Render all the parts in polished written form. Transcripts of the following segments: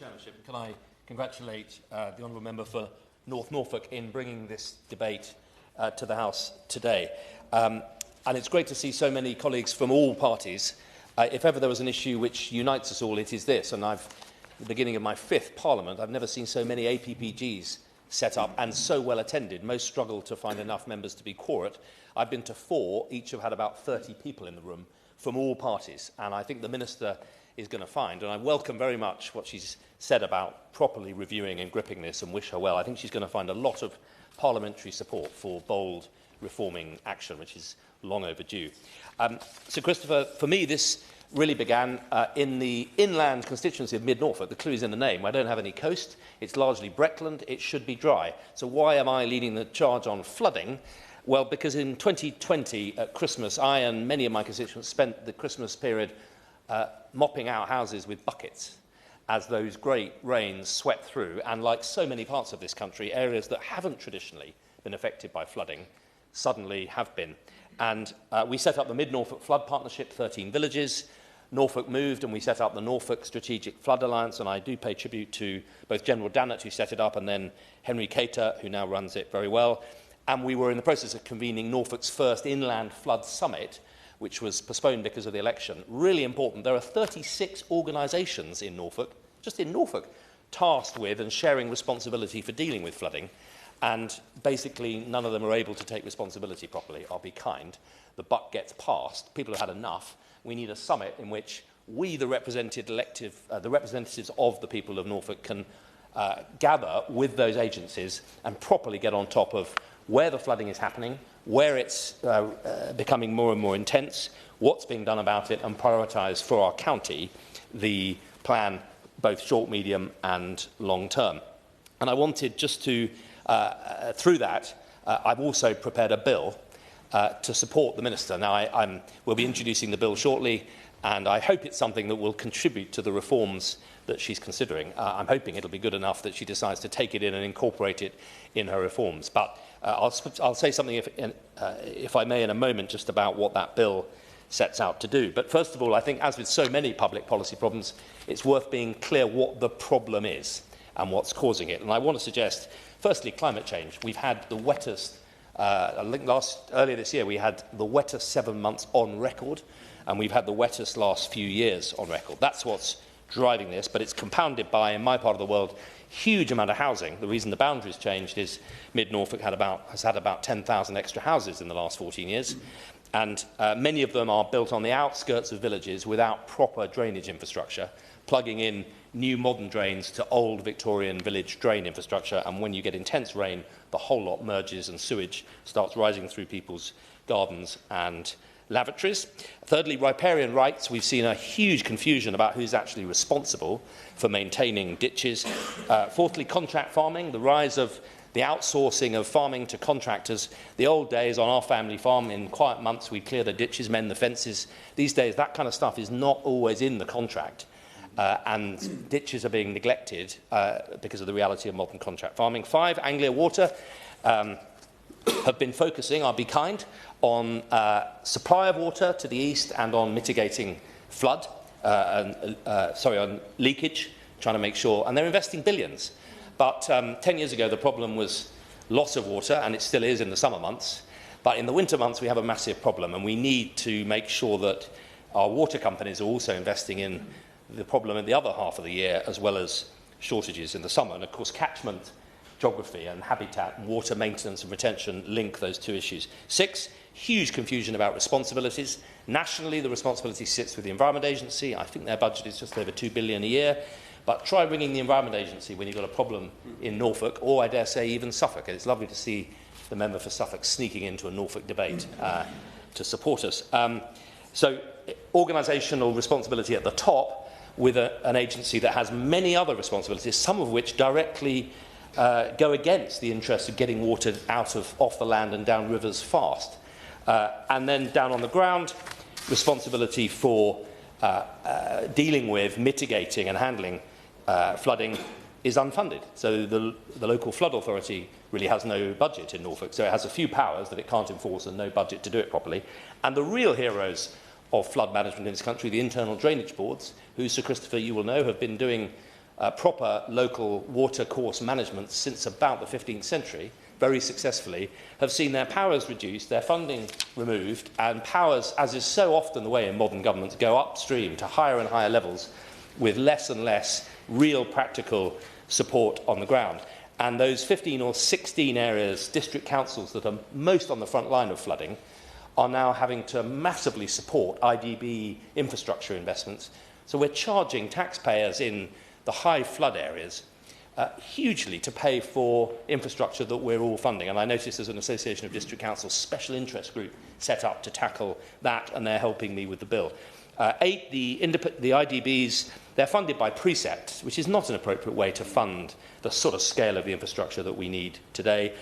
chairmanship. Can I congratulate the honourable member for North Norfolk in bringing this debate to the House today. And it's great to see so many colleagues from all parties. If ever there was an issue which unites us all, it is this. And at the beginning of my 5th Parliament, I've never seen so many APPGs set up and so well attended. Most struggle to find enough members to be quorate. I've been to 4, each have had about 30 people in the room from all parties. And I think the Minister is going to find, and I welcome very much what she's said about properly reviewing and gripping this, and wish her well. I think she's going to find a lot of parliamentary support for bold reforming action, which is long overdue. So, Christopher, for me, this really began in the inland constituency of Mid-Norfolk. The clue is in the name. I don't have any coast. It's largely Breckland. It should be dry. So why am I leading the charge on flooding? Well, because in 2020 at Christmas, I and many of my constituents spent the Christmas period mopping out houses with buckets as those great rains swept through, and like so many parts of this country, areas that haven't traditionally been affected by flooding suddenly have been. And we set up the Mid-Norfolk Flood Partnership, 13 villages. Norfolk moved and we set up the Norfolk Strategic Flood Alliance, and I do pay tribute to both General Dannett, who set it up, and then Henry Cater, who now runs it very well. And we were in the process of convening Norfolk's first inland flood summit, which was postponed because of the election. Really important. There are 36 organisations in Norfolk, just in Norfolk, tasked with and sharing responsibility for dealing with flooding. And basically, none of them are able to take responsibility properly. I'll be kind. The buck gets passed. People have had enough. We need a summit in which we, the representatives of the people of Norfolk, can gather with those agencies and properly get on top of where the flooding is happening, where it's becoming more and more intense, what's being done about it, and prioritise for our county the plan, both short, medium and long term. And I wanted just to, through that, I've also prepared a bill to support the Minister. Now, we'll be introducing the bill shortly, and I hope it's something that will contribute to the reforms that she's considering. I'm hoping it'll be good enough that she decides to take it in and incorporate it in her reforms. But I'll say something, if I may, in a moment, just about what that bill sets out to do. But first of all, I think, as with so many public policy problems, it's worth being clear what the problem is and what's causing it. And I want to suggest, firstly, climate change. We've had the wettest, earlier this year, we had the wettest 7 months on record, and we've had the wettest last few years on record. That's what's driving this, but it's compounded by, in my part of the world, huge amount of housing. The reason the boundaries changed is Mid-Norfolk has had about 10,000 extra houses in the last 14 years, and many of them are built on the outskirts of villages without proper drainage infrastructure, plugging in new modern drains to old Victorian village drain infrastructure, and when you get intense rain, the whole lot merges and sewage starts rising through people's gardens and lavatories. Thirdly, riparian rights. We've seen a huge confusion about who's actually responsible for maintaining ditches. Fourthly, contract farming, the rise of the outsourcing of farming to contractors. The old days on our family farm, in quiet months, we'd clear the ditches, mend the fences. These days, that kind of stuff is not always in the contract. And ditches are being neglected because of the reality of modern contract farming. 5, Anglia Water have been focusing, I'll be kind, on supply of water to the east and on mitigating flood, on leakage, trying to make sure, and they're investing billions. But 10 years ago, the problem was loss of water, and it still is in the summer months. But in the winter months, we have a massive problem, and we need to make sure that our water companies are also investing in the problem in the other half of the year, as well as shortages in the summer. And of course, catchment geography and habitat and water maintenance and retention link those two issues. 6, huge confusion about responsibilities. Nationally, the responsibility sits with the Environment Agency. I think their budget is just over £2 billion a year. But try bringing the Environment Agency when you've got a problem in Norfolk, or I dare say even Suffolk. And it's lovely to see the member for Suffolk sneaking into a Norfolk debate to support us. So organisational responsibility at the top, with an agency that has many other responsibilities, some of which directly go against the interest of getting water off the land and down rivers fast. And then down on the ground, responsibility for dealing with, mitigating and handling flooding is unfunded. So the local flood authority really has no budget in Norfolk. So it has a few powers that it can't enforce and no budget to do it properly. And the real heroes of flood management in this country, the internal drainage boards, who, Sir Christopher, you will know, have been doing proper local water course management since about the 15th century, very successfully, have seen their powers reduced, their funding removed, and powers, as is so often the way in modern governments, go upstream to higher and higher levels with less and less real practical support on the ground. And those 15 or 16 areas, district councils that are most on the front line of flooding, are now having to massively support IDB infrastructure investments. So we're charging taxpayers in the high flood areas hugely to pay for infrastructure that we're all funding. And I noticed there's an Association of District Councils special interest group set up to tackle that, and they're helping me with the bill. 8, the IDBs, they're funded by precept, which is not an appropriate way to fund the sort of scale of the infrastructure that we need today.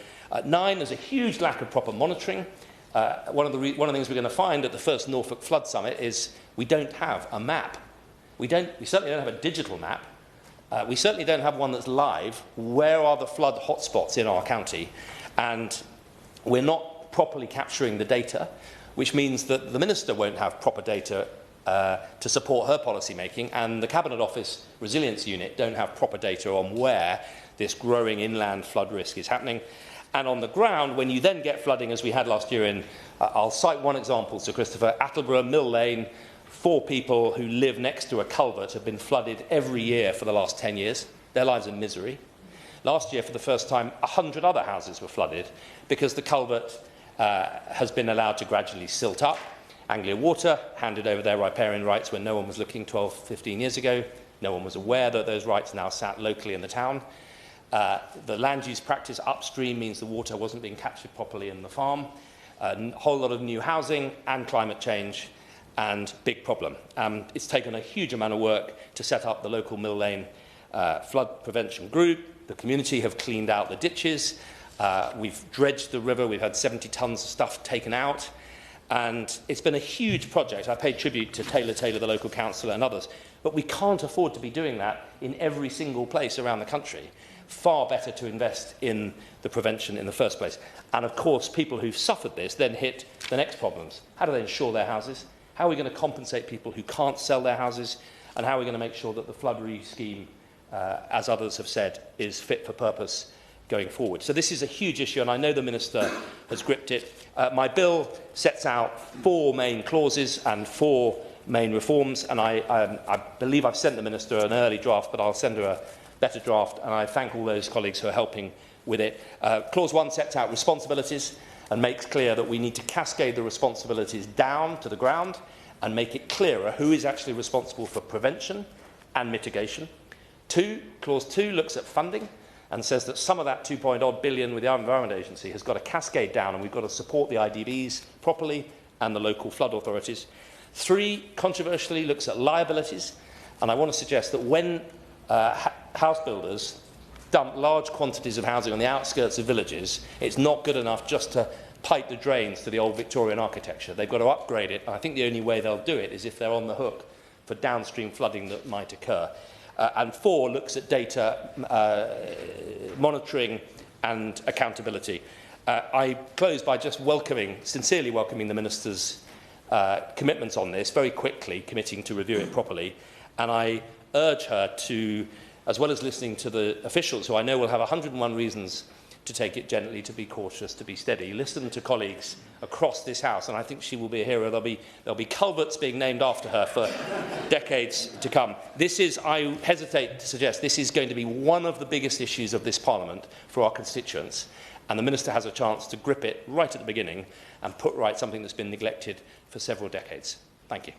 9, there's a huge lack of proper monitoring. One of the things we're going to find at the first Norfolk Flood Summit is we don't have a map. We certainly don't have a digital map. We certainly don't have one that's live. Where are the flood hotspots in our county? And we're not properly capturing the data, which means that the Minister won't have proper data to support her policy making, and the Cabinet Office Resilience Unit don't have proper data on where this growing inland flood risk is happening. And on the ground, when you then get flooding, as we had last year in, I'll cite one example, Sir Christopher, Attleborough, Mill Lane, 4 people who live next to a culvert have been flooded every year for the last 10 years. Their lives are misery. Last year, for the first time, 100 other houses were flooded because the culvert has been allowed to gradually silt up. Anglia Water handed over their riparian rights when no one was looking 12, 15 years ago. No one was aware that those rights now sat locally in the town. The land use practice upstream means the water wasn't being captured properly in the farm. A whole lot of new housing and climate change, and big problem. It's taken a huge amount of work to set up the local Mill Lane flood prevention group. The community have cleaned out the ditches. We've dredged the river. We've had 70 tonnes of stuff taken out. And it's been a huge project. I paid tribute to Taylor, the local councillor, and others. But we can't afford to be doing that in every single place around the country. Far better to invest in the prevention in the first place. And of course, people who've suffered this then hit the next problems. How do they insure their houses? How are we going to compensate people who can't sell their houses? And how are we going to make sure that the flood relief scheme, as others have said, is fit for purpose going forward? So this is a huge issue, and I know the Minister has gripped it. My bill sets out 4 main clauses and 4 main reforms, and I believe I've sent the Minister an early draft, but I'll send her a better draft, and I thank all those colleagues who are helping with it. Clause 1 sets out responsibilities and makes clear that we need to cascade the responsibilities down to the ground and make it clearer who is actually responsible for prevention and mitigation. Clause 2 looks at funding and says that some of that 2-odd billion with the Environment Agency has got to cascade down, and we've got to support the IDBs properly and the local flood authorities. 3, controversially, looks at liabilities, and I want to suggest that when house builders dump large quantities of housing on the outskirts of villages, it's not good enough just to pipe the drains to the old Victorian architecture. They've got to upgrade it, and I think the only way they'll do it is if they're on the hook for downstream flooding that might occur. And 4 looks at data monitoring and accountability. I close by just sincerely welcoming the Minister's commitments on this, very quickly committing to review it properly. And I urge her to, as well as listening to the officials, who I know will have 101 reasons to take it gently, to be cautious, to be steady, listen to colleagues across this House, and I think she will be a hero. There'll be culverts being named after her for decades to come. This is, I hesitate to suggest, this is going to be one of the biggest issues of this Parliament for our constituents, and the Minister has a chance to grip it right at the beginning and put right something that's been neglected for several decades. Thank you.